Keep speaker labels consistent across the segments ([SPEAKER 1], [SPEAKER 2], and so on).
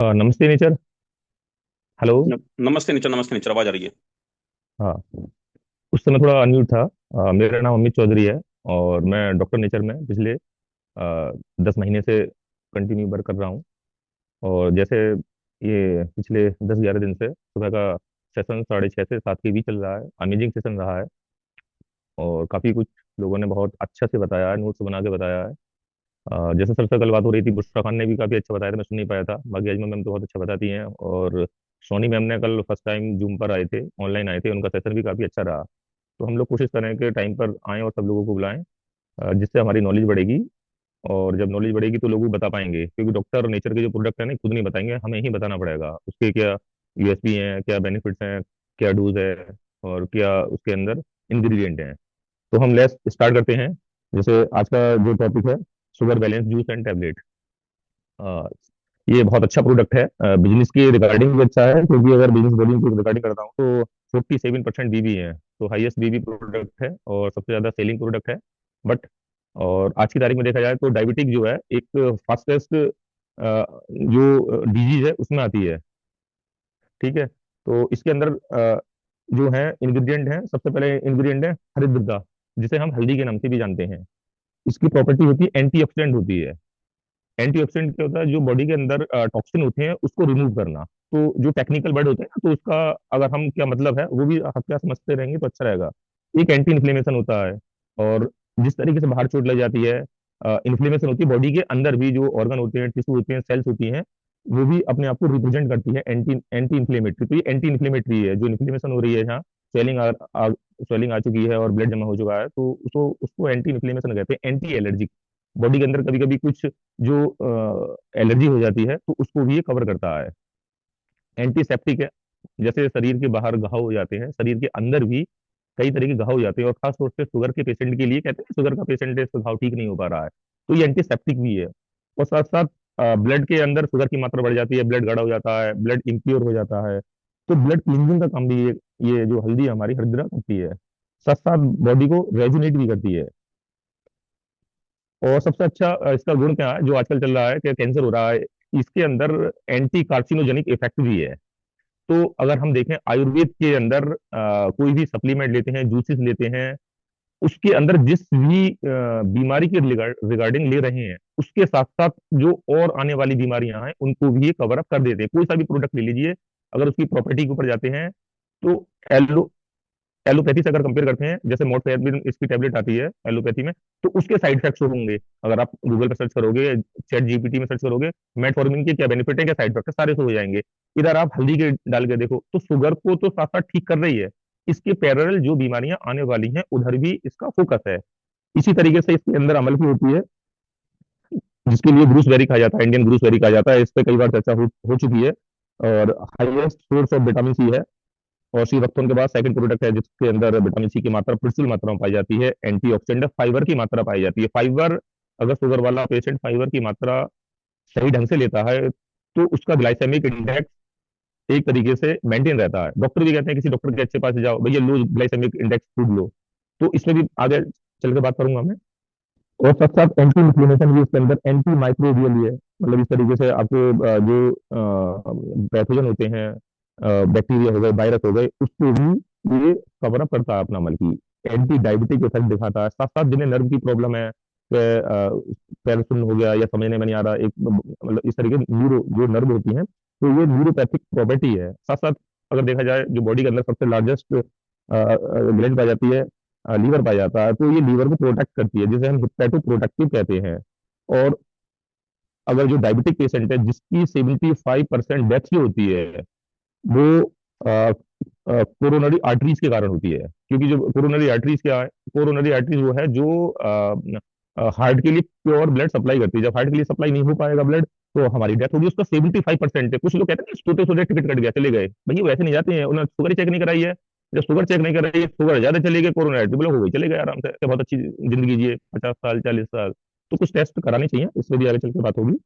[SPEAKER 1] नमस्ते nature. Hello.
[SPEAKER 2] नमस्ते nature, आवाज आ रही है।
[SPEAKER 1] हाँ। उस समय थोड़ा अनम्यूट था। मेरा नाम अमित चौधरी है और मैं डॉक्टर नेचर में पिछले 10 महीने से कंटिन्यू वर्क कर रहा हूँ। और जैसे ये पिछले 10-11 दिन से सुबह का सेशन 6:30 से 7 के बीच चल रहा है। अमेजिंग सेशन रहा है और काफ़ी कुछ लोगों ने बहुत अच्छा से बताया है, नोट्स बना के बताया है। जैसे सर से कल बात हो रही थी, बुशरा खान ने भी काफ़ी अच्छा बताया था, मैं सुन नहीं पाया था। बाकी अजमा मैम तो बहुत अच्छा बताती हैं। और सोनी मैम ने कल फर्स्ट टाइम जूम पर आए थे, ऑनलाइन आए थे, उनका सेशन भी काफ़ी अच्छा रहा। तो हम लोग कोशिश करें कि टाइम पर आएँ और सब लोगों को बुलाएं, जिससे हमारी नॉलेज बढ़ेगी। और जब नॉलेज बढ़ेगी तो लोग भी बता पाएंगे, क्योंकि डॉक्टर नेचर के जो प्रोडक्ट है ना खुद नहीं बताएंगे, हमें ही बताना पड़ेगा उसके क्या यूएसपी हैं, क्या बेनिफिट्स हैं, क्या डोज है और क्या उसके अंदर इंग्रेडिएंट हैं। तो हम लेस स्टार्ट करते हैं। जैसे आज का जो टॉपिक है, sugar balance juice and tablet. ये बहुत अच्छा प्रोडक्ट है, बिजनेस के रिगार्डिंग भी अच्छा है, क्योंकि अगर बिजनेस वॉल्यूम की रिगार्डिंग करता हूँ तो 47% बीबी है। तो हाईएस्ट बीबी प्रोडक्ट है और सबसे ज्यादा सेलिंग प्रोडक्ट है। बट और आज की तारीख में देखा जाए तो डायबिटिक जो है एक फास्टेस्ट जो डिजीज है उसमें आती है। ठीक है। तो इसके अंदर जो है इंग्रेडिएंट है, सबसे पहले इंग्रेडिएंट है हरिद्रता, जिसे हम हल्दी के नाम से भी जानते हैं। इसकी प्रॉपर्टी होती है एंटीऑक्सीडेंट होती है। एंटीऑक्सीडेंट क्या होता है, जो बॉडी के अंदर टॉक्सिन होते हैं उसको रिमूव करना। तो जो टेक्निकल वर्ड होते हैं ना, तो उसका अगर हम क्या मतलब है वो भी आप क्या समझते रहेंगे तो अच्छा रहेगा। एक एंटी इन्फ्लेमेशन होता है। और जिस तरीके से बाहर चोट लग जाती है, इन्फ्लेमेशन होती है बॉडी के अंदर भी, जो ऑर्गन होते हैं, टिश्यू होते हैं, सेल्स होती हैं, वो भी अपने आप को रिप्रेजेंट करती है एंटी एंटी इन्फ्लेमेटरी। तो ये एंटी इन्फ्लेमेटरी है, जो इन्फ्लेमेशन हो रही है जहाँ स्वेलिंग स्वेलिंग आ चुकी है और ब्लड जमा हो चुका है, तो उसको उसको एंटी इन्फ्लेमेशन कहते हैं। एंटी एलर्जिक, बॉडी के अंदर कभी कभी कुछ जो एलर्जी हो जाती है तो उसको भी ये कवर करता है। एंटीसेप्टिक है, जैसे शरीर के बाहर घाव हो जाते हैं, शरीर के अंदर भी कई तरह के घाव हो जाते हैं, और खास तौर से शुगर के पेशेंट के लिए कहते हैं शुगर का पेशेंट है, इसका घाव ठीक नहीं हो पा रहा है, तो ये एंटीसेप्टिक भी है। और साथ साथ ब्लड के अंदर शुगर की मात्रा बढ़ जाती है, ब्लड गाढ़ा हो जाता है, ब्लड इम्प्योर हो जाता है, तो ब्लड क्लींजिंग का काम भी ये जो हल्दी हमारी हरिद्रा करती है। साथ साथ बॉडी को रेजुनेट भी करती है। और सबसे अच्छा इसका गुण क्या है जो आजकल चल रहा है कि कैंसर हो रहा है, इसके अंदर एंटी कार्सिनोजेनिक इफेक्ट भी है। तो अगर हम देखें आयुर्वेद के अंदर कोई भी सप्लीमेंट लेते हैं, जूसेस लेते हैं, उसके अंदर जिस भी बीमारी के रिगार्डिंग ले रहे हैं, उसके साथ साथ जो और आने वाली बीमारियां हैं उनको भी ये कवर अप कर देते हैं। कोई सा भी प्रोडक्ट ले लीजिए, अगर उसकी प्रॉपर्टी के ऊपर जाते हैं तो एलोपैथी से अगर कंपेयर करते हैं, जैसे मोर्टेलिन इसकी टेबलेट आती है एलोपैथी में, तो उसके साइड इफेक्ट्स होंगे। अगर आप गूगल पर सर्च करोगे, चैट जीपीटी में सर्च करोगे, मेटफॉर्मिन के क्या बेनिफिट है, क्या साइड इफेक्ट है, सारे से हो जाएंगे। इधर आप हल्दी के डाल के देखो तो शुगर को तो साथ साथ ठीक कर रही है, इसके पैरेलल जो बीमारियां आने वाली हैं उधर भी इसका फोकस है। इसी तरीके से इसके अंदर अमल भी होती है, जिसके लिए ब्रूसबेरी कहा जाता है, इंडियन ब्रूसबेरी कहा जाता है। इस पे कई बार चर्चा हो चुकी है। और highest source of vitamin C है। और श्रीरक्तोन के बाद सेकंड प्रोडक्ट है जिसके अंदर विटामिन सी की मात्रा प्रचुर मात्रा में पाई जाती है। एंटीऑक्सीडेंट फाइबर की मात्रा पाई जाती है। फाइबर, अगर शुगर वाला पेशेंट फाइबर की मात्रा सही ढंग से लेता है तो उसका ग्लाइसेमिक इंडेक्स एक तरीके से मेंटेन रहता है। डॉक्टर भी कहते हैं, किसी डॉक्टर के अच्छे पास जाओ भैया, लो ग्लाइसेमिक इंडेक्स फूड लो। तो इसमें भी आगे चल के बात करूंगा मैं। और साथ साथ एंटी इन्फ्लेमेशन भी इसके अंदर, एंटी माइक्रोबियल भी है। मतलब इस तरीके से आपको जो पैथोजन होते हैं, बैक्टीरिया हो गए, वायरस हो गए, उसको भी ये कवर अप करता है अपना, मतलब की एंटी डायबिटिक इफेक्ट दिखाता है। साथ साथ जिन्हें नर्व की प्रॉब्लम है, पैर सुन्न हो गया या समझने में नहीं आ रहा, एक मतलब इस तरीके न्यूरो जो नर्व होती हैं, तो ये न्यूरोपैथिक प्रॉपर्टी है। साथ साथ अगर देखा जाए, जो बॉडी के अंदर सबसे लार्जेस्ट ग्लैंड पाई जाती है, लीवर पाया जाता है, तो ये लीवर को प्रोटेक्ट करती है, जिसे हम हिपैटो प्रोटेक्टिव कहते हैं। और अगर जो डायबिटिक पेशेंट है जिसकी 75% डेथ जो होती है वो कोरोनरी आर्टरीज के कारण होती है। क्योंकि जो कोरोनरी आर्टरीज क्या है, कोरोनरी आर्टरीज वो है जो हार्ट के लिए प्योर ब्लड सप्लाई करती है। जब हार्ट के लिए सप्लाई नहीं हो पाएगा ब्लड, तो हमारी डेथ होगी। उसका 75% है। कुछ लोग कहते हैं सोते सोते टिकट कट गया चले गए, भैया वो ऐसे नहीं जाते हैं, उन्होंने शुगर चेक नहीं कराई है। जब शुगर चेक नहीं कराई है, शुगर ज्यादा चली गई, कोरोना आर्टरी ब्लॉक हो गई, चले गए आराम से, बहुत अच्छी जिंदगी जिए, 50 साल 40 साल। तो कुछ टेस्ट कराने चाहिए, इसमें भी आगे चल के बात होगी।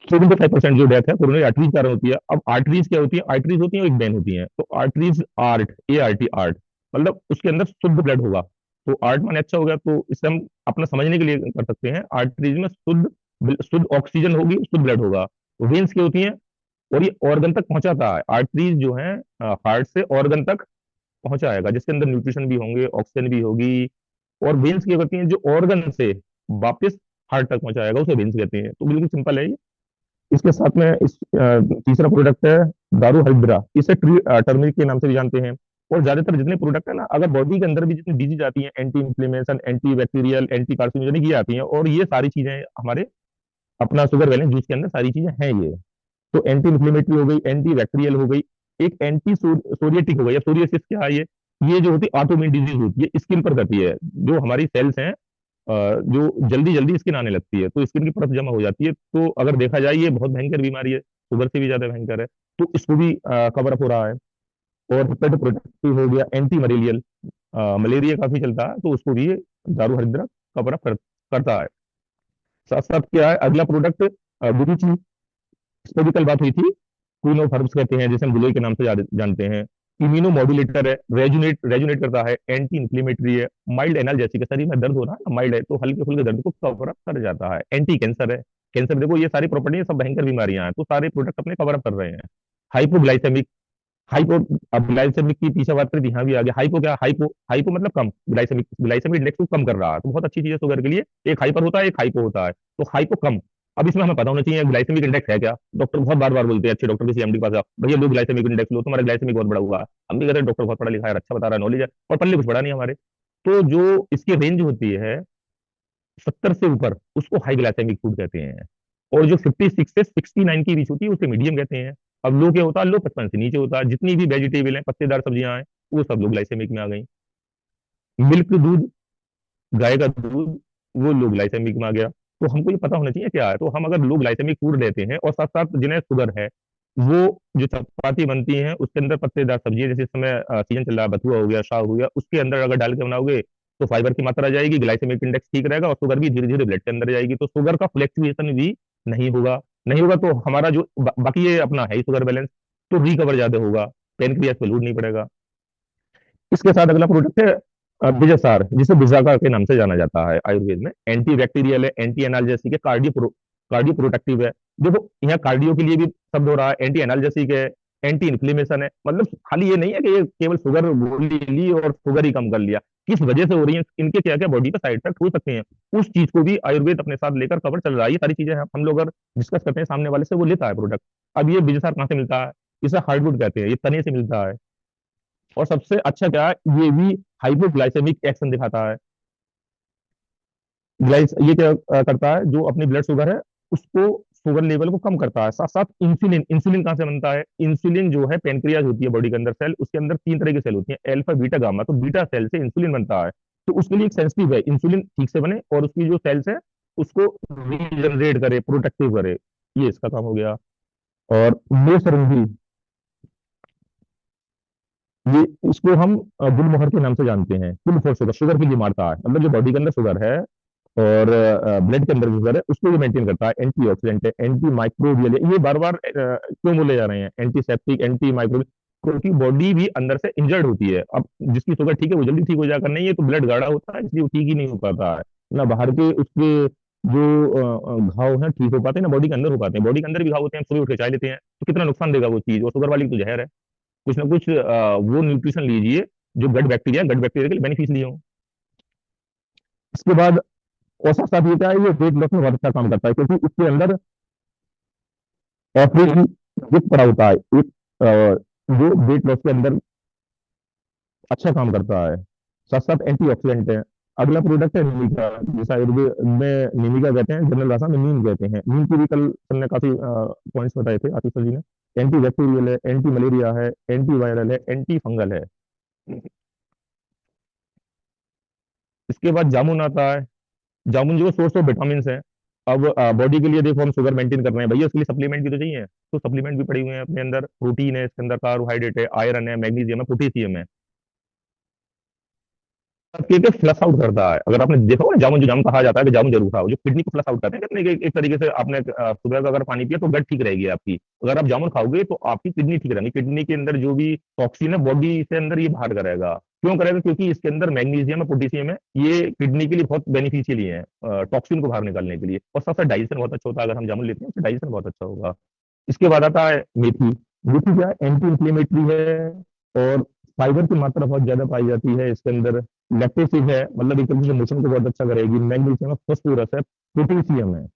[SPEAKER 1] 75% जो डेथ है कोरोनरी आर्टरीज कारण होती है। अब आर्टरीज क्या होती है, आर्टरीज होती है एक वेन होती है। तो arteries, art, A R T, art, मतलब उसके अंदर शुद्ध ब्लड होगा। तो आर्ट माने अच्छा हो गया, तो इससे हम अपना समझने के लिए कर सकते हैं, आर्टरीज में शुद्ध शुद्ध ऑक्सीजन होगी, शुद्ध ब्लड होगा। वेन्स क्या होती है, और ये ऑर्गन तक पहुंचाता है। आर्टरीज जो है हार्ट से ऑर्गन तक पहुंचाएगा, जिसके अंदर न्यूट्रिशन भी होंगे, ऑक्सीजन भी होगी। और वेन्स क्या करती हैं, जो ऑर्गन से वापस हार्ट तक पहुंचाएगा उसे वेन्स कहते हैं। तो बिल्कुल सिंपल है ये। इसके साथ में तीसरा प्रोडक्ट है दारू हरिद्रा। इसे टर्मरिक के नाम से भी जानते हैं। और ज्यादातर जितने प्रोडक्ट है ना, अगर बॉडी के अंदर भी जितनी डिजीज आती हैं, anti inflammation, anti bacterial, anti carcinogenic, ये आती हैं। और ये सारी चीजें हमारे अपना शुगर बैलेंस जूस के अंदर सारी चीजें हैं ये। तो एंटी इंफ्लेमेटरी हो गई, एंटी बैक्टीरियल हो गई, एक एंटी सोरिएटिक हो गई। अब सोरियोसिस क्या है ये जो होती है ऑटोइम्यून डिजीज होती है, स्किन पर करती है। जो हमारी सेल्स हैं जो जल्दी जल्दी स्किन आने लगती है, तो स्किन की परत जमा हो जाती है। तो अगर देखा जाए ये बहुत भयंकर बीमारी है, शुगर से भी ज्यादा भयंकर है। तो इसको भी कवर अप हो रहा है। और हेपेटो प्रोटेक्टिव हो गया, एंटी मलेरियल, मलेरिया काफी चलता है, तो उसको भी ये दारू हरिद्रा कवर अप करता है। साथ साथ क्या है अगला प्रोडक्ट, गुरुचि। इस पर भी कल बात हुई थी। क्वीन ऑफ हर्ब्स कहते हैं, जिसे हम गिलोय के नाम से जानते हैं। इम्यूनो मॉड्यूलेटर है, रेजुनेट रेजुनेट करता है, एंटी इंफ्लेमेटरी है, माइल्ड एनाल्जेसिक है। शरीर में दर्द हो रहा है ना, माइल्ड है, तो हल्के फुल्के दर्द को कवर अप कर जाता है। एंटी कैंसर है। कैंसर देखो, ये सारी प्रॉपर्टी सब भयंकर बीमारियां हैं, तो सारे प्रोडक्ट अपने कवर अप कर रहे हैं। हाइपोग्लाइसेमिक। हाइपो अब ग्लाइसेमिक की पीछे बात करें, यहाँ भी आ गया हाइपो। क्या हाइपो? हाइपो मतलब कम। ग्लाइसेमिक ग्लाइसेमिक इंडेक्स को कम कर रहा है, तो बहुत अच्छी चीज है शुगर के लिए। एक हाइपर होता है, एक हाइपो होता है। तो हाइपो कम। अब इसमें हमें पता होना चाहिए ग्लाइसेमिक इंडेक्स है क्या। डॉक्टर बहुत बार बार बोलते हैं, अच्छे डॉक्टर किसी एमडी के पास जाओ, भैया लो ग्लाइसेमिक इंडेक्स लो, तुम्हारा ग्लाइसेमिक बहुत बड़ा हुआ है। हम भी कहते हैं डॉक्टर बहुत पढ़ा लिखा है, अच्छा बता रहा है, नॉलेज है, और पल्ले कुछ बड़ा नहीं हमारे। तो जो इसकी रेंज होती है 70 से ऊपर, उसको हाई ग्लाइसेमिक फूड कहते हैं। और जो 56 से 69 की बीच होती है उसे मीडियम कहते हैं। अब लो क्या होता है, लो 55 से नीचे होता है। जितनी भी वेजिटेबल है, पत्तेदार सब्जियां हैं, वो सब लोग ग्लाइसेमिक में आ गई। मिल्क, दूध, गाय का दूध, वो लो ग्लाइसेमिक में आ गया। तो हमको ये पता होना चाहिए क्या है। तो हम अगर लो ग्लाइसेमिक फूड लेते हैं, और साथ साथ जिन्हें शुगर है, वो जो चपाती बनती है उसके अंदर पत्तेदार सब्जी है, जैसे इस समय सीजन चल रहा है, बथुआ हो गया, साग हो गया, उसके अंदर अगर डाल के बनाओगे तो फाइबर की मात्रा आ जाएगी, ग्लाइसेमिक इंडेक्स ठीक रहेगा, और शुगर भी धीरे धीरे ब्लड के अंदर जाएगी, तो शुगर का फ्लक्चुएशन भी नहीं होगा। नहीं होगा तो हमारा जो बाकी ये अपना है ही शुगर बैलेंस, तो रिकवर ज्यादा होगा, पेनक्रियास पे लोड नहीं पड़ेगा। इसके साथ अगला प्रोडक्ट है बिजासार, जिसे बिजाका के नाम से जाना जाता है आयुर्वेद में। एंटी बैक्टीरियल है, एंटी एनाल्जेसिक है, कार्डियो प्रोटेक्टिव है। देखो यहाँ कार्डियो के लिए भी शब्द हो रहा है, एंटी एनाल्जेसिक है, एंटी इन्फ्लेमेशन है। मतलब खाली ये नहीं है कि ये केवल शुगर गोली ली और शुगर ही कम कर लिया। किस वजह से हो रही है, इनके क्या क्या बॉडी पे साइड इफेक्ट हो सकते हैं, उस चीज को भी आयुर्वेद अपने साथ लेकर कवर चल रहा है। ये सारी चीजें हम लोग अगर डिस्कस करते हैं सामने वाले से, वो लेता है प्रोडक्ट। अब ये बिजसार कहाँ से मिलता है? इसे हार्डवुड कहते हैं, ये तने से मिलता है। और सबसे अच्छा क्या है, ये भी हाइपोग्लाइसेमिक एक्शन दिखाता है। ये क्या करता है, जो अपनी ब्लड शुगर है उसको, शुगर लेवल को कम करता है। साथ साथ इंसुलिन। इंसुलिन कहाँ से बनता है? इंसुलिन जो है पेनक्रियाज होती है बॉडी के अंदर सेल, उसके अंदर तीन तरह की सेल होती है, अल्फा बीटा गामा। तो बीटा सेल से इंसुलिन बनता है। तो उसके लिए एक सेंसिटिव है, इंसुलिन ठीक से बने और उसकी जो सेल्स है उसको रीजनरेट करे, प्रोटेक्टिव करे। ये इसका काम हो गया। और मोसरंगी, ये इसको हम गुलमोहर के नाम से जानते हैं। गुल फॉर शुगर, शुगर के लिए मारता है। मतलब जो बॉडी के अंदर शुगर है और ब्लड के अंदर शुगर है, उसको ये मेंटेन करता है। एंटीऑक्सीडेंट है, एंटी माइक्रोबियल है। ये बार बार क्यों बोले जा रहे हैं एंटीसेप्टिक, एंटी माइक्रोबियल? क्योंकि बॉडी भी अंदर से इंजर्ड होती है। अब जिसकी शुगर ठीक है वो जल्दी ठीक हो जाकर नहीं है, तो ब्लड गाढ़ा होता है, इसलिए वो ठीक ही नहीं हो पाता है ना। बाहर के उसके जो घाव हैं ठीक हो पाते हैं ना, बॉडी के अंदर हो पाते हैं। बॉडी के अंदर भी घाव होते हैं, हम सुबह उठ के चाय लेते हैं, तो कितना नुकसान देगा वो चीज। और शुगर वाली तो जहर है। कुछ ना कुछ वो न्यूट्रिशन लीजिए जो गट बैक्टीरिया के लिए बेनिफिशियली हो। इसके बाद और साथ साथ ये क्या है, ये वेट लॉस में बहुत अच्छा काम करता है, क्योंकि इसके अंदर एफ्रीन युक्त पड़ा होता है एक, जो वेट लॉस के अंदर अच्छा काम करता है। साथ साथ एंटीऑक्सीडेंट है। अगला प्रोडक्ट है नीमिका, जैसा आयुर्वेद में नीमिका कहते हैं, जनरल भाषा में नीम कहते हैं। नीम की भी कल हमने काफी पॉइंट्स बताए थे आतिश सर जी ने। एंटी बैक्टीरियल है, एंटी मलेरिया है, एंटी वायरल है, एंटी फंगल है। इसके बाद जामुन आता है। जामुन जो सोर्स ऑफ विटामिन है। अब बॉडी के लिए देखो हम शुगर मेंटेन कर रहे हैं भैया, उसके लिए सप्लीमेंट भी तो चाहिए। तो सप्लीमेंट भी पड़े हुए हैं अपने अंदर। प्रोटीन है इसके अंदर, कार्बोहाइड्रेट है, आयरन है, मैग्नीशियम है, पोटेशियम है। के फ्लश आउट करता है। अगर आपने देखा होगा ना, जामुन जो जामुन कहा जाता है कि जामुन जरूर खाओ, जो किडनी को फ्लश आउट करते हैं, कहते हैं कि एक तरीके से आपने सुबह का अगर पानी पिया तो गट ठीक रहेगी आपकी। अगर आप जामुन खाओगे तो आपकी किडनी ठीक रहेगी। किडनी के अंदर जो भी टॉक्सिन है बॉडी से अंदर ये बाहर करेगा। क्यों करेगा? क्योंकि इसके अंदर मैग्नीशियम है, पोटेशियम है, ये किडनी के लिए बहुत बेनिफिशियली है टॉक्सिन को बाहर निकालने के लिए। और साथ साथ डाइजेशन बहुत अच्छा होता है। अगर हम जामुन लेते हैं तो डाइजेशन बहुत अच्छा होगा। इसके बाद आता है मेथी। मेथी क्या है, एंटी इंफ्लेमेटरी है, और फाइबर की मात्रा बहुत ज्यादा पाई जाती है इसके अंदर। लैक्टेसिव है, मतलब एक तरीके से मोशन को बहुत अच्छा करेगी। मैग्नीशियम है, फॉस्फोरस है, पोटेशियम है।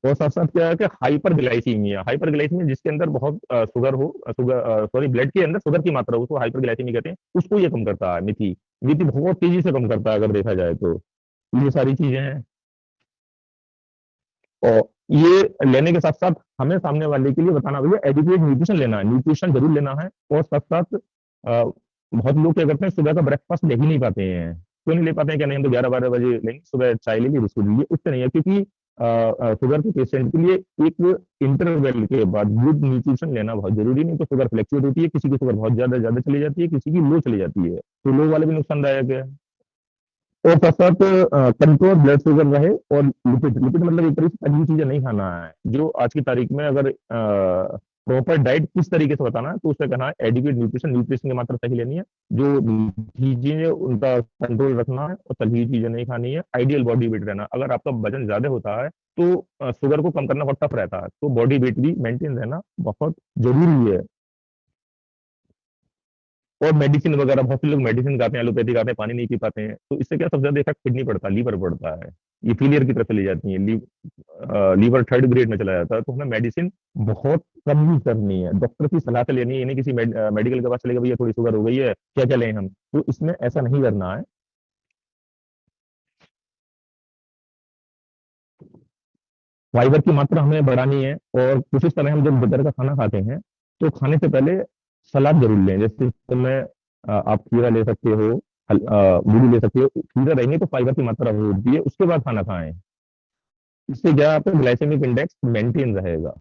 [SPEAKER 1] और साथ साथ क्या है कि हाइपर ग्लाइसीमिया, हाइपर ग्लाइसीमिया जिसके अंदर बहुत शुगर हो, शुगर सॉरी ब्लड के अंदर शुगर की मात्रा हो, उसको हाइपर ग्लाइसीमिया कहते हैं, उसको ये कम करता है मेथी। मेथी बहुत तेजी से कम करता है अगर देखा जाए तो। ये सारी चीजें हैं। और ये लेने के साथ साथ हमें सामने वाले के लिए बताना भैया एडिक्वेट न्यूट्रिशन लेना है, न्यूट्रिशन जरूर लेना है। और साथ साथ बहुत लोग क्या करते हैं, सुबह का ब्रेकफास्ट ले ही नहीं पाते हैं। क्यों नहीं ले पाते हैं, क्या नहीं हम तो 11-12 बजे लेंगे, सुबह चाय ले ली, बिस्कुट लिए, उससे नहीं है। क्योंकि शुगर के पेशेंट के लिए एक इंटरवल के बाद गुड न्यूट्रिशन लेना बहुत जरूरी। नहीं तो शुगर फ्लैक्चुएट होती है, किसी की शुगर बहुत ज्यादा ज्यादा चली जाती है, किसी की लो चली जाती है, तो लो वाले भी नुकसानदायक है। और साथ साथ कंट्रोल ब्लड शुगर रहे। और लिपिड, लिपिड मतलब एक तरीके से तली हुई चीजें नहीं खाना है। जो आज की तारीख में अगर प्रॉपर डाइट किस तरीके से बताना है, तो उसका कहना है एडिक्वेट न्यूट्रिशन, न्यूट्रिशन की मात्रा सही लेनी है। जो चीजें उनका कंट्रोल रखना है, और तली हुई चीजें नहीं खानी है। आइडियल बॉडी वेट रहना, अगर आपका वजन ज्यादा होता है तो शुगर को कम करना बहुत टफ रहता है, तो बॉडी वेट भी मेंटेन रहना बहुत जरूरी है। और मेडिसिन वगैरह, बहुत से लोग मेडिसिन खाते हैं, एलोपैथी खाते हैं, पानी नहीं पी पाते हैं, तो इससे क्या सबसे ज्यादा इफेक्ट किडनी पड़ता है, लीवर पड़ता है। ये फेलियर की तरफ चली जाती है, लीवर थर्ड ग्रेड में चला जाता है। तो हमें मेडिसिन बहुत कम यूज करनी है, डॉक्टर की सलाह से लेनी है। ये नहीं किसी मेडिकल के पास चले गए, भैया थोड़ी शुगर हो गई है, क्या क्या लें हम, तो इसमें ऐसा नहीं करना है। फाइबर की मात्रा हमें बढ़ानी है। और कोशिश करें, हम जब दोपहर का खाना खाते हैं तो खाने से पहले सलाद जरूर लें। जैसे इस समय आप खीरा ले सकते हो, मूली ले सकते हो। खीरा रहेंगे तो फाइबर की मात्रा होती है, उसके बाद खाना खाएं। इससे क्या है, आपका ग्लाइसेमिक इंडेक्स मेंटेन रहेगा।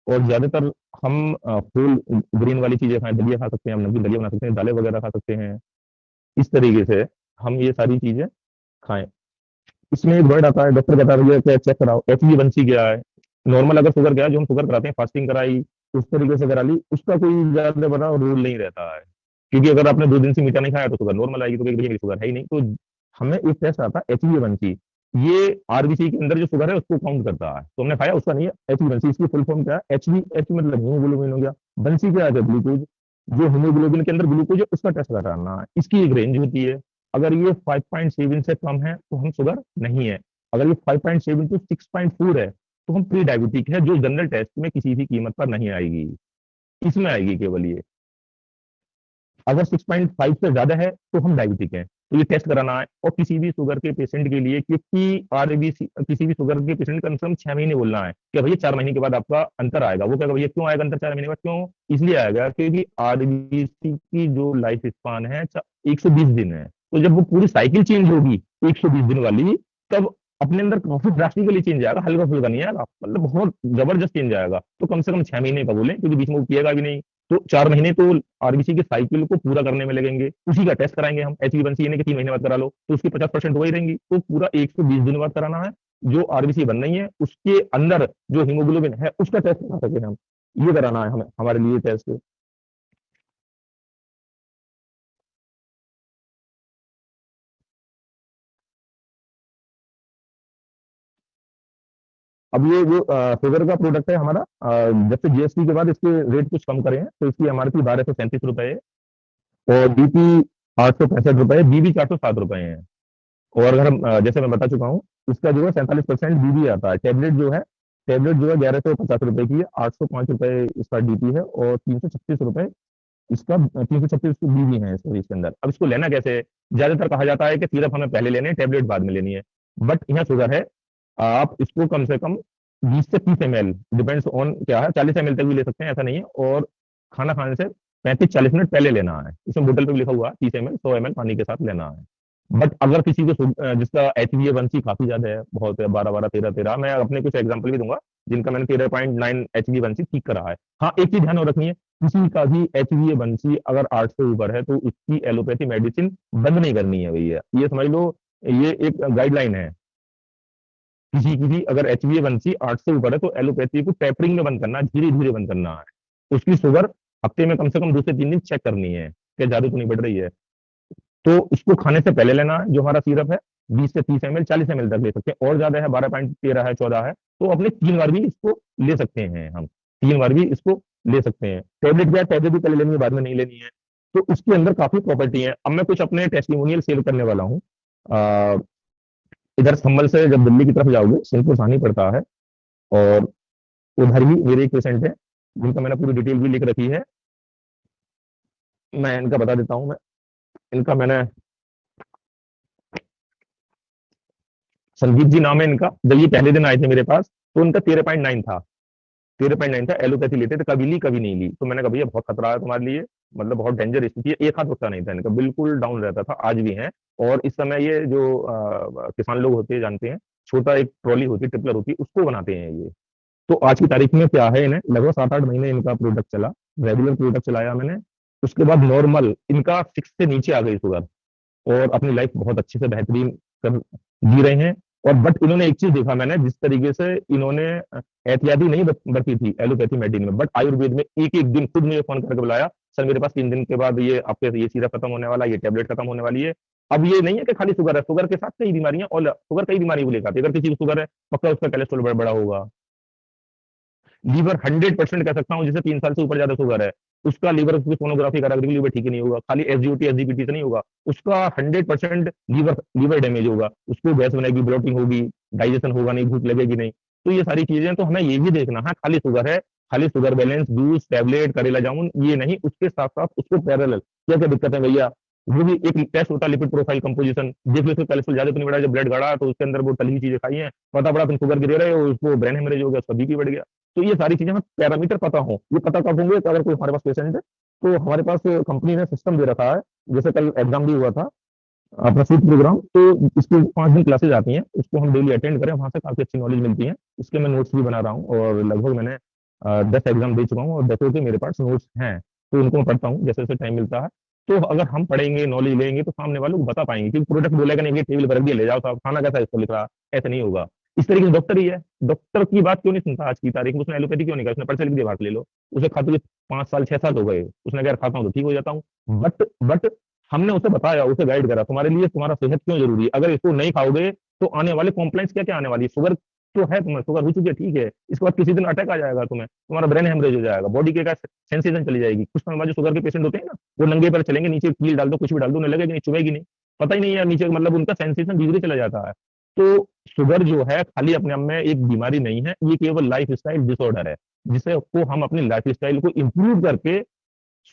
[SPEAKER 1] और ज्यादातर हम फूल ग्रीन वाली चीजें खाएं, दलिया खा सकते हैं, हम नमकीन दलिया बना सकते हैं, दालें वगैरह खा सकते हैं। इस तरीके से हम ये सारी चीजें खाएं। इसमें एक वर्ड आता है, डॉक्टर बता रही है कि चेक कराओ HbA1c क्या है। नॉर्मल अगर शुगर क्या है, जो हम शुगर कराते हैं, फास्टिंग कराई, उस तरीके से करा ली, उसका कोई ज्यादा बड़ा रूल नहीं रहता है। क्योंकि अगर आपने 2 दिन से मीठा नहीं खाया तो शुगर नॉर्मल आएगी, तो कहीं मेरी शुगर है ही नहीं। तो हमें एक टेस्ट आता है HbA1c, ये आरबीसी के अंदर जो शुगर है उसको काउंट करता है। तो हमने खाया, उसका नहीं है। HbA1c इसकी फुल फॉर्म क्या है, एच मतलब हीमोग्लोबिन हो गया, बंसी क्या है, ग्लूकोज। जो हीमोग्लोबिन के अंदर ग्लूकोज है उसका टेस्ट कराना है। इसकी एक रेंज होती है। अगर ये 5.7 से कम है तो हम शुगर नहीं है। अगर ये 5.7 टू 6.4 है तो हम प्री डायबिटिक है, जो जनरल टेस्ट में किसी भी कीमत पर नहीं आएगी, इसमें आएगी केवल ये। अगर 6.5 से ज्यादा है तो हम डायबिटिक हैं, तो ये टेस्ट कराना है। और किसी भी शुगर के पेशेंट के लिए, क्योंकि आरबीसी, किसी भी शुगर के पेशेंट कम से कम 6 महीने बोलना है कि भैया 4 महीने के बाद आपका अंतर आएगा। वो कहेगा भैया क्यों आएगा अंतर 4 महीने बाद, क्यों इसलिए आएगा क्योंकि आरबीसी की जो लाइफ स्पान है 120 दिन है। तो जब वो पूरी साइकिल चेंज होगी 120 दिन वाली, तब अपने अंदर काफी ड्रास्टिकली चेंज आएगा, हल्का फुल्का नहीं आएगा, मतलब बहुत जबरदस्त चेंज आएगा। तो कम से कम 6 महीने का बोले, क्योंकि बीच में वो पिएगा भी नहीं। तो 4 महीने तो आरबीसी की साइकिल को पूरा करने में लगेंगे। उसी का टेस्ट कराएंगे हम। HbA1c यानी कि 3 महीने बाद करा लो तो उसकी 50% हो ही रहेंगी, तो पूरा 120 दिन बाद कराना है। जो आरबीसी बन रही है उसके अंदर जो हीमोग्लोबिन है उसका टेस्ट करा सके हम, ये कराना है हमें, हमारे लिए टेस्ट। अब ये जो शुगर का प्रोडक्ट है हमारा, जब से जीएसटी के बाद इसके रेट कुछ कम करे हैं, तो इसकी एमआरपी 1237 रुपए है। और बीपी 865 रुपए, बीबी 407 रुपए है। और अगर हम जैसे मैं बता चुका हूँ, इसका जो है 47% बीबी आता है। टेबलेट जो है 1150 रुपए की है, 805 रुपए इसका डीपी है, और 336 रुपए इसका, 336 बीबी है सॉरी इसके अंदर। अब इसको लेना कैसे है? ज्यादातर कहा जाता है कि सिरप हमें पहले लेने हैं, टेबलेट बाद में लेनी है। बट यहाँ शुगर है, आप इसको कम से कम 20 से 30 ml, डिपेंड्स ऑन क्या है, 40 ml तक भी ले सकते हैं, ऐसा नहीं है। और खाना खाने से 35-40 मिनट पहले लेना है। इसमें बोतल पे भी लिखा हुआ है 30 ml, 100 ml पानी के साथ लेना है। बट अगर किसी को जिसका HbA1c काफी ज्यादा है, बहुत है, 12-12, 13-13, मैं अपने कुछ एग्जांपल भी दूंगा जिनका मैंने 13.9 HbA1c ठीक करा है। हाँ, एक चीज ध्यान में रखनी है, किसी का भी HbA1c अगर 8 से ऊपर है तो उसकी एलोपैथी मेडिसिन बंद नहीं करनी है भैया, ये समझ लो। ये एक गाइडलाइन है। किसी की भी अगर HbA1c 8 से ऊपर है तो एलोपैथी को टेपरिंग में बंद करना है, धीरे धीरे बंद करना है। उसकी शुगर हफ्ते में कम से कम 2 से 3 दिन चेक करनी है कि ज्यादा तो नहीं बढ़ रही है। तो इसको खाने से पहले लेना है जो हमारा सिरप है, 20 से 30 ml, 40 ml तक ले सकते हैं। और ज्यादा है, 12.13 है, 14 है, तो अपने 3 बार भी इसको ले सकते हैं हम, 3 बार भी इसको ले सकते हैं। टेबलेट क्या, टैबलेट भी पहले लेनी है, बाद में नहीं लेनी है। तो उसके अंदर काफी प्रॉपर्टी है। अब मैं कुछ अपने टेस्टिमोनियल शेयर करने वाला हूँ। अ, इधर संभल से जब दिल्ली की तरफ जाओगे, सिंहपुर सानी पड़ता है, और उधर ही मेरे एक पेशेंट है जिनका मैंने पूरी डिटेल भी लिख रखी है। मैं इनका बता देता हूँ। मैं इनका मैंने, संदीप जी नाम है इनका। जब ये पहले दिन आए थे मेरे पास, तो उनका 13.9 था। 13.9 था। एलोपैथी लेते थे, कभी ली कभी नहीं ली। तो मैंने कहा भैया बहुत खतरा है तुम्हारे लिए, मतलब बहुत डेंजर स्थिति है। एक हाथ उठता नहीं था इनका, बिल्कुल डाउन रहता था, आज भी है। और इस समय ये जो किसान लोग होते हैं जानते हैं, छोटा एक ट्रॉली होती है, टिपलर होती है, उसको बनाते हैं ये। तो आज की तारीख में क्या है, इन्हें लगभग 7-8 महीने इनका प्रोडक्ट चला, रेगुलर प्रोडक्ट चलाया मैंने। उसके बाद नॉर्मल इनका 6 से नीचे आ गई शुगर, और अपनी लाइफ बहुत अच्छे से बेहतरीन कर जी रहे हैं। और बट इन्होंने एक चीज देखा मैंने, जिस तरीके से इन्होंने एहतियाती नहीं बरती थी एलोपैथी मेडिसिन में, बट आयुर्वेद में एक एक दिन खुद मुझे फोन करके बुलाया, सर मेरे पास 3 दिन के बाद ये आपके ये सीरप खत्म होने वाला है, ये टेबलेट खत्म होने वाली है। अब ये नहीं है कि खाली शुगर है, शुगर के साथ कई बीमारियां, और शुगर कई बीमारी को लेकर आती है। अगर किसी को शुगर है, पक्का उसका कोलेस्ट्रॉल बड़ा होगा। लीवर 100% कह सकता हूँ, जिसे 3 साल से ऊपर ज्यादा शुगर है, उसका लीवर की सोनोग्राफी करा लीवर ठीक ही नहीं होगा। खाली एसजीओटी एसजीपीटी से नहीं होगा, उसका 100% लीवर लीवर डैमेज होगा, उसको गैस बनेगी, ब्लोटिंग होगी, डाइजेशन होगा नहीं, भूख लगेगी नहीं। तो ये सारी चीजें, तो हमें ये भी देखना है, खाली शुगर है, खाली शुगर बैलेंस, जूस, टैबलेट, करेला जामुन, ये नहीं, उसके साथ साथ उसको पैरेलल क्या क्या दिक्कत है भैया। वो भी एक टेस्ट होता है, लिपिड प्रोफाइल कंपोजिशन, देख लो उसका कोलेस्ट्रॉल ज्यादा तो नहीं बढ़ा, जब ब्लड गड़ा तो उसके अंदर वो तली हुई चीजें खाई हैं, पता पड़ा तुम शुगर गिरे रहे हो, उसको ब्रेन हेमरेज हो गया, उसका बीपी बढ़ गया। तो ये सारी चीजें हमें पैरामीटर पता हो, ये पता कब होंगे, तो अगर कोई हमारे पास पेशेंट है, तो हमारे पास कंपनी ने सिस्टम दे रखा है। जैसे कल एग्जाम भी हुआ था अपना सीट प्रोग्राम, तो इसकी 5 दिन क्लासेज आती हैं, उसको हम डेली अटेंड करें, वहां से काफी अच्छी नॉलेज मिलती है। इसके मैं नोट्स भी बना रहा हूँ, और लगभग मैंने 10 एग्जाम दे चुका हूँ, और 10 के मेरे पास नोट्स हैं। तो उनको मैं पढ़ता हूँ जैसे जैसे टाइम मिलता है। तो अगर हम पढ़ेंगे, नॉलेज लेंगे, तो सामने वालों को बता पाएंगे। क्योंकि प्रोडक्ट बोलेगा नहीं, ये टेबल पर रख दिया ले जाओ साहब, खाना कैसा है इसको लिख रहा, ऐसा नहीं होगा। इस तरीके से डॉक्टर ही है, डॉक्टर की बात क्यों नहीं सुनता आज की तारीख में। उसने एलोपैथी क्यों नहीं कहा, उसने पर्चा लिख दिया बाहर ले लो। उसे खाते हुए 5 साल 6 साल हो गए, उसने कहा खाता हूँ तो ठीक हो जाता हूँ। बट हमने उसे बताया, उसे गाइड करा, तुम्हारे लिए तुम्हारा सेहत क्यों जरूरी है, अगर इसको नहीं खाओगे तो आने वाले कॉम्प्लेक्स क्या क्या आने वाली है। शुगर तो है, तुम्हें शुगर हो चुकी है, ठीक है, इसके बाद किसी दिन अटैक आ जाएगा तुम्हें, तुम्हारा ब्रेन हेमरेज हो जाएगा, बॉडी के का सेंसेशन चली जाएगी। कुछ समय बाद जो शुगर के पेशेंट होते हैं ना, वो नंगे पैर चलेंगे, नीचे कील डाल दो, कुछ भी डाल दो, उन्हें लगेगी नहीं, चुभेगी नहीं, पता ही नहीं है नीचे, मतलब उनका सेंसेशन धीरे चला जाता है। तो शुगर जो है खाली अपने आप में एक बीमारी नहीं है, ये केवल लाइफ स्टाइल डिसऑर्डर है, जिसे को हम अपनी लाइफ स्टाइल को इंप्रूव करके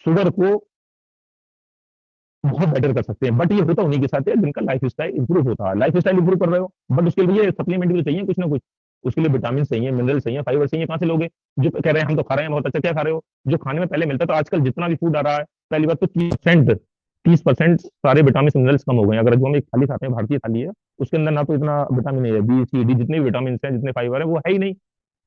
[SPEAKER 1] शुगर को बहुत बेटर कर सकते हैं। बट ये होता उन्हीं के साथ है जिनका लाइफ स्टाइल इंप्रूव होता है। लाइफ स्टाइल इंप्रूव कर रहे हो, बट उसके लिए सप्लीमेंट भी तो चाहिए कुछ ना कुछ। उसके लिए विटामिन चाहिए, मिनरल चाहिए, फाइबर चाहिए, कहाँ से लोगे। जो कह रहे हैं हम तो खा रहे हैं बहुत अच्छा, क्या खा रहे हो, जो खाने में पहले मिलता था। आजकल जितना भी फूड आ रहा है, पहली बात तो 30% सारे विटामिन मिनरल्स कम हो गए हैं। अगर जो हम एक थाली खाते हैं, भारतीय थाली है, उसके अंदर ना तो इतना विटामिन है, बी सी डी, जितने भी विटामिन है, जितने फाइबर है, वो है ही नहीं।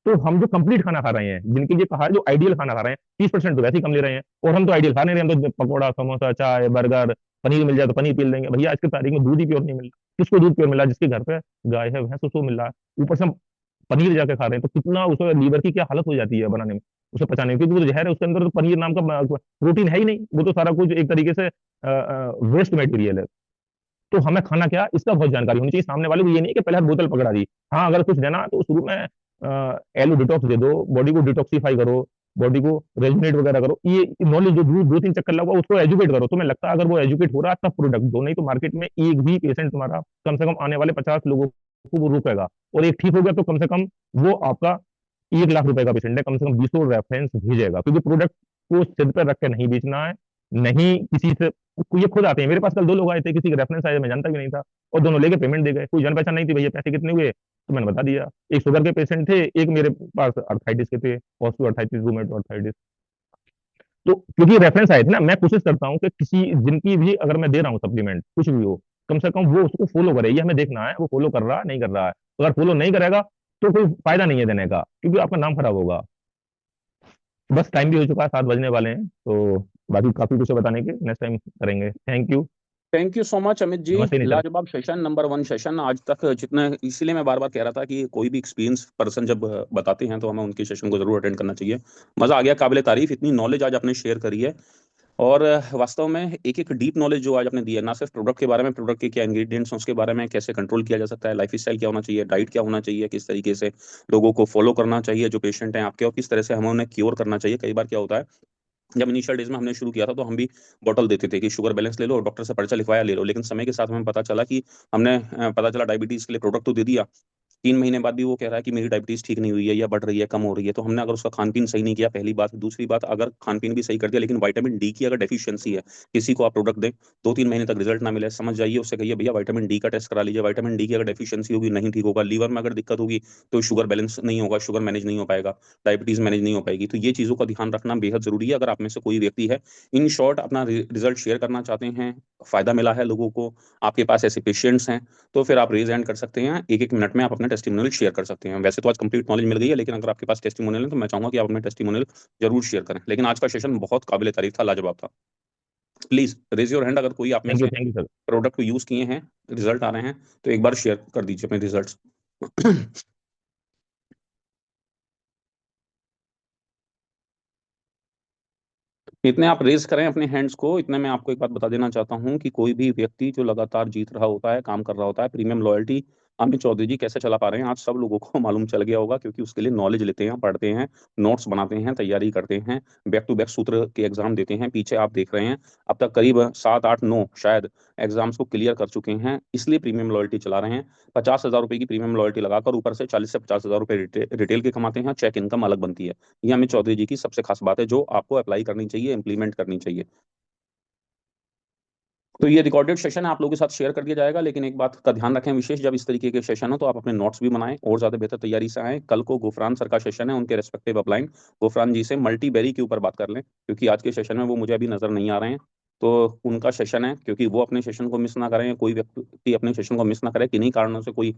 [SPEAKER 1] तो हम जो कंप्लीट खाना खा रहे हैं, जिनके लिए कहा है जो आइडियल खाना खा रहे हैं, 30% तो वैसे ही कम ले रहे हैं, और हम तो आइडियल खा नहीं रहे हैं। हम तो पकौड़ा, समोसा, चाय, बर्गर, पनीर मिल जाए तो पनीर पी लेंगे। भैया आज की तारीख में दूध ही प्योर नहीं मिल रहा। किसको दूध प्योर मिला, जिसके घर पे गाय है भैंस, उसको मिल रहा है। ऊपर से हम पनीर जाके खा रहे हैं, तो कितना उसमें लीवर की क्या हालत हो जाती है बनाने में, उसे पचाने में, क्योंकि वो तो जहर है उसके अंदर, तो पनीर नाम का प्रोटीन है ही नहीं, वो तो सारा कुछ एक तरीके से वेस्ट मटेरियल है। तो हमें खाना क्या, इसका बहुत जानकारी होनी चाहिए सामने वाले को। ये नहीं कि पहले हाथ बोतल पकड़ा दी। हाँ, अगर कुछ देना तो शुरू में एलो डिटॉक्स दे दो, बॉडी को डिटॉक्सीफाई करो, बॉडी को रेजुनेट वगैरह करो। ये नॉलेज जो 2-3 चक्कर लगा उसको एजुकेट करो। तुम्हें लगता है अगर वो एजुकेट हो रहा है तब प्रोडक्ट दो, नहीं तो मार्केट में एक भी पेशेंट तुम्हारा कम से कम आने वाले 50 लोगों को वो रोकेगा। और एक ठीक हो गया तो कम से कम वो आपका 1 लाख रुपए का पेशेंट है, कम से कम 20 रेफरेंस भेजेगा। क्योंकि प्रोडक्ट को सिर पर रख के नहीं बेचना है, नहीं किसी से। ये खुद आते हैं मेरे पास। कल 2 लोग आए थे, किसी का रेफरेंस आया, मैं जानता भी नहीं था, और दोनों लेके पेमेंट दे गए। कोई जान पहचान नहीं थी, भैया पैसे कितने हुए, तो मैंने बता दिया। एक शुगर के पेशेंट थे, एक मेरे पास अर्थाइटिस के थे, ऑस्टियो अर्थाइटिस, रूमेटो अर्थाइटिस। तो क्योंकि रेफरेंस आए थे ना, मैं कोशिश करता हूँ कि किसी जिनकी भी अगर मैं दे रहा हूँ सप्लीमेंट कुछ भी हो, कम से कम वो उसको फॉलो करे। ये हमें देखना है वो फॉलो कर रहा है नहीं कर रहा है। अगर फॉलो नहीं करेगा तो कोई फायदा नहीं है देने का, क्योंकि आपका नाम खराब होगा। बस टाइम भी हो चुका है, 7 बजने वाले हैं, तो बाकी काफी कुछ है बताने के, नेक्स्ट टाइम करेंगे। Thank you.
[SPEAKER 2] Thank you so much Amit ji.
[SPEAKER 1] नमस्ते नेचर।
[SPEAKER 2] लाजवाब सेशन, नंबर 1 सेशन आज तक जितने, इसीलिए मैं बार बार कह रहा था कि कोई भी एक्सपीरियंस पर्सन जब बताते हैं तो हमें उनके सेशन को जरूर अटेंड करना चाहिए। मजा आ गया, काबिले तारीफ, इतनी नॉलेज आज आपने शेयर करी है। और वास्तव में एक एक डीप नॉलेज जो आज आपने दी है, ना सिर्फ प्रोडक्ट के बारे में, प्रोडक्ट के क्या इंग्रेडिएंट्स हैं उसके बारे में, कैसे कंट्रोल किया जा सकता है, लाइफ स्टाइल क्या होना चाहिए, डाइट क्या होना चाहिए, किस तरीके से लोगों को फॉलो करना चाहिए जो पेशेंट हैं आपके, और किस तरह से हमें उन्हें क्योर करना चाहिए। कई बार क्या होता है, जब इनिशियल डेज में हमने शुरू किया था तो हम भी बॉटल देते थे कि शुगर बैलेंस ले लो, डॉक्टर से पर्चा लिखवाया ले लो, लेकिन समय के साथ हमें पता चला कि हमने पता चला डायबिटीज के लिए प्रोडक्ट तो दे दिया, 3 महीने बाद भी वो कह रहा है कि मेरी डायबिटीज ठीक नहीं हुई है या बढ़ रही है, कम हो रही है। तो हमने अगर उसका खान पीन सही नहीं किया, पहली बात। दूसरी बात, अगर खान पीन भी सही कर दिया लेकिन विटामिन डी की अगर डेफिशिएंसी है, किसी को आप प्रोडक्ट दें, 2-3 महीने तक रिजल्ट ना मिले, समझ जाइए, उससे कहिए भैया विटामिन डी का टेस्ट करा लीजिए। विटामिन डी की अगर डेफिशिएंसी होगी, नहीं ठीक होगा, लीवर में अगर दिक्कत होगी तो शुगर बैलेंस नहीं होगा, शुगर मैनेज नहीं हो पाएगा, डायबिटीज मैनेज नहीं हो पाएगी। तो ये चीजों का ध्यान रखना बेहद जरूरी है। अगर आप में से कोई व्यक्ति है, इन शॉर्ट अपना रिजल्ट शेयर करना चाहते हैं, फायदा मिला है लोगों को, आपके पास ऐसे पेशेंट्स हैं, तो फिर आप रेज हैंड कर सकते हैं। एक एक मिनट में आप अपना टेस्टिमोनियल शेयर कर सकते हैं। वैसे तो आज कंप्लीट नॉलेज मिल गई है, लेकिन अगर आपके पास टेस्टिमोनियल है तो मैं चाहूंगा कि आप अपने टेस्टिमोनियल जरूर शेयर करें। लेकिन आज का सेशन बहुत काबिल तारीफ था, लाजवाब था। प्लीज रेज योर हैंड अगर कोई आप में से
[SPEAKER 1] थैंक यू सर।
[SPEAKER 2] प्रोडक्ट को यूज किए हैं, रिजल्ट आ रहे हैं, तो एक बार शेयर कर दीजिए अपने रिजल्ट। इतने आप रेज करें अपने हैंड्स को, इतने मैं आपको एक बात बता देना चाहता हूं कि कोई भी व्यक्ति जो लगातार जीत रहा होता है, काम कर रहा होता है, प्रीमियम लॉयल्टी अमित चौधरी जी कैसे चला पा रहे हैं आज सब लोगों को मालूम चल गया होगा, क्योंकि उसके लिए नॉलेज लेते हैं, पढ़ते हैं, नोट्स बनाते हैं, तैयारी करते हैं, बैक टू बैक सूत्र के एग्जाम देते हैं। पीछे आप देख रहे हैं अब तक करीब 7-8-9 शायद एग्जाम्स को क्लियर कर चुके हैं, इसलिए प्रीमियम लॉयल्टी चला रहे हैं। 50,000 रुपए की प्रीमियम लॉयल्टी लगाकर ऊपर से 40 से 50 हजार रुपए रिटेल के कमाते हैं, चेक इनकम अलग बनती है। ये अमित चौधरी जी की सबसे खास बात है जो आपको अप्लाई करनी चाहिए, इंप्लीमेंट करनी चाहिए। तो ये रिकॉर्डेड सेशन है, आप लोगों के साथ शेयर कर दिया जाएगा, लेकिन एक बात का ध्यान रखें विशेष, जब इस तरीके के सेशन हो तो आप अपने नोट्स भी बनाएं और ज्यादा बेहतर तैयारी से आए। कल को गुफरान सर का सेशन है, उनके रेस्पेक्टिव अपलाइन गुफरान जी से मल्टी बेरी के ऊपर बात कर लें, क्योंकि आज के सेशन में वो मुझे अभी नजर नहीं आ रहे हैं। तो उनका सेशन है, क्योंकि वो अपने सेशन को मिस ना करें, कोई व्यक्ति अपने सेशन को मिस ना करे, किन्हीं कारणों से कोई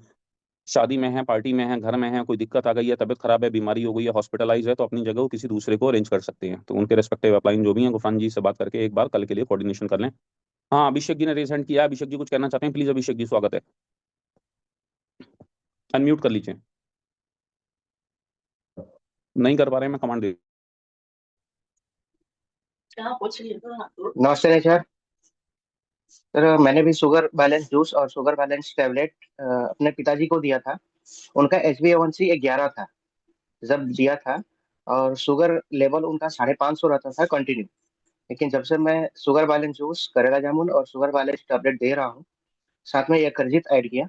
[SPEAKER 2] शादी में है, पार्टी में है, घर में है, कोई दिक्कत आ गई है, तबियत खराब है, बीमारी हो गई है, हॉस्पिटलाइज है, तो अपनी जगह वो किसी दूसरे को अरेंज कर सकते हैं। तो उनके रेस्पेक्टिव अपलाइन जो भी हैं, गुफरान जी से बात करके एक बार कल के लिए कोऑर्डिनेशन कर लें। हाँ, अभिषेक जी ने रेज हैंड किया है। अभिषेक जी कुछ कहना चाहते हैं? प्लीज अभिषेक जी, स्वागत है, अनम्यूट कर लीजिए। नहीं कर पा रहे हैं, मैं कमांड दे।
[SPEAKER 3] नमस्ते नेचर सर। मैंने भी शुगर बैलेंस जूस और शुगर बैलेंस टैबलेट अपने पिताजी को दिया था। उनका HbA1c 11 था जब दिया था, और शुगर लेवल उनका 550 रहता था कंटिन्यू। लेकिन जब से मैं शुगर बैलेंस जूस, करेला जामुन और शुगर बैलेंस टैबलेट दे रहा हूँ, साथ में ये करजीत ऐड किया,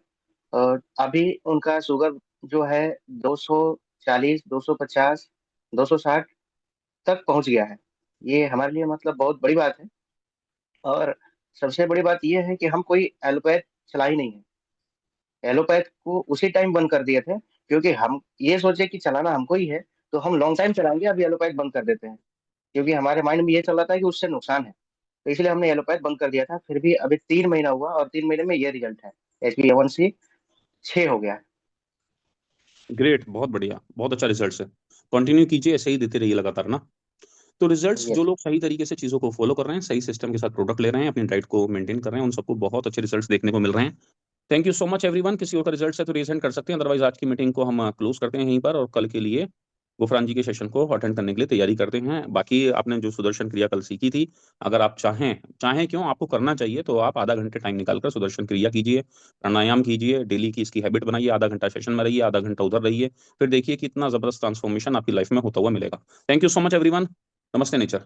[SPEAKER 3] और अभी उनका शुगर जो है 240, 250, 260 तक पहुंच गया है। ये हमारे लिए मतलब बहुत बड़ी बात है। और सबसे बड़ी बात यह है कि हम कोई एलोपैथ चला ही नहीं है। एलोपैथ को उसी टाइम बंद कर दिए थे, क्योंकि हम ये सोचे कि चलाना हमको ही है, तो हम लॉन्ग टाइम चलाएंगे, अभी एलोपैथ बंद कर देते हैं। क्योंकि हमारे माइंड में ये चल रहा था कि उससे नुकसान है, तो इसलिए हमने एलोपैथ बंद कर दिया था। फिर भी अभी 3 महीना हुआ और 3 महीने में ये रिजल्ट है, HbA1c 6 हो गया है।
[SPEAKER 2] ग्रेट, बहुत बढ़िया, बहुत अच्छा रिजल्ट है। कंटिन्यू कीजिए, ऐसे ही देते रहिए लगातार ना। तो रिजल्ट्स, जो
[SPEAKER 3] यस।
[SPEAKER 2] लोग सही तरीके से चीजों को फॉलो कर रहे हैं, सही सिस्टम के साथ प्रोडक्ट ले रहे हैं, अपनी डाइट को मेंटेन कर रहे हैं, उन सबको बहुत अच्छे रिजल्ट्स देखने को मिल रहे हैं। Thank you so much everyone. किसी और का रिजल्ट है तो रेज हैंड कर सकते हैं, अदरवाइज आज की मीटिंग को हम क्लोज करते हैं यहीं पर, और कल के लिए गुफरान जी के सेशन को अटेंड करने के लिए तैयारी करते हैं। बाकी आपने जो सुदर्शन क्रिया कल सीखी थी, अगर आप चाहें, चाहें क्यों, आपको करना चाहिए, तो आप आधा घंटे टाइम निकालकर सुदर्शन क्रिया कीजिए, प्राणायाम कीजिए, डेली की इसकी हैबिट बनाइए, आधा घंटा सेशन में रहिए, आधा घंटा उधर रहिए, फिर देखिए कितना जबरदस्त ट्रांसफॉर्मेशन आपकी लाइफ में होता हुआ मिलेगा। Thank you so much everyone. नमस्ते नेचर।